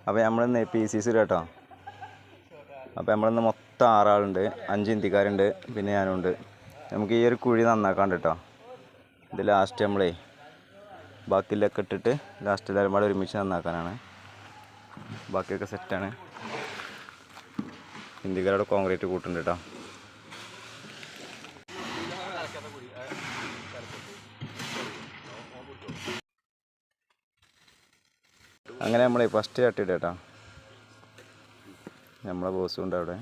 അപ്പോൾ നമ്മളിന്ന് PCC കേട്ടോ. അപ്പോൾ നമ്മളിന്ന് മൊത്തം 6 ആളുണ്ട്, 5 ഇന്ത്യക്കാരുണ്ട്, പിന്നെ ഞാനുണ്ട്. നമുക്ക് ഈ ഒരു കുഴി നന്നാക്കാണ്ട് കേട്ടോ. ഇത് ലാസ്റ്റ് നമ്മളേ ബാക്കിയിലൊക്കെ ഇട്ടിട്ട് ലാസ്റ്റ് എല്ലാവരും കൂടെ ഒരുമിച്ച് നന്നാക്കാനാണ്. ബാക്കിയൊക്കെ സെറ്റാണ്. ഇന്ത്യക്കാരോട് കോൺക്രീറ്റ് കൂട്ടുന്നുണ്ട് കേട്ടോ. അങ്ങനെ നമ്മളെ ഫസ്റ്റ് ചട്ടിയിട്ട് കേട്ടോ. നമ്മളെ ബോസും ഉണ്ട് അവിടെ.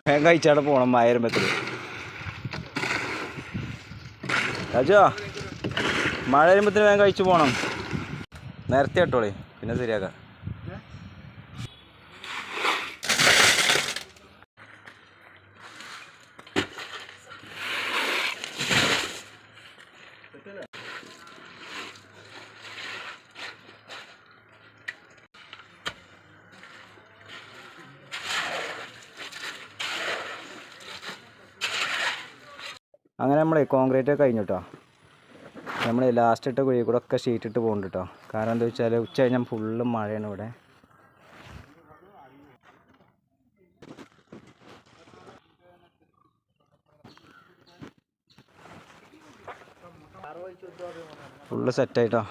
വേഗം കഴിച്ചാടെ പോകണം. മഴയരുമ്പത്തിൽ രാജോ, മഴ വരുമ്പത്തിന് വേഗം കഴിച്ചു പോകണം. നേരത്തെ കേട്ടോളേ, പിന്നെ ശരിയാക്കാം. അങ്ങനെ നമ്മളെ കോൺക്രീറ്റ് ഒക്കെ കഴിഞ്ഞു കേട്ടോ. നമ്മൾ ലാസ്റ്റ് ഇട്ട കുഴി കൂടെ ഒക്കെ ഷീറ്റ് ഇട്ട് പോകുന്നുണ്ട് കേട്ടോ. കാരണം എന്താ വെച്ചാൽ ഉച്ച കഴിഞ്ഞാൽ ഫുള്ള് മഴയാണ് ഇവിടെ. ഫുള്ള് സെറ്റായിട്ടോ.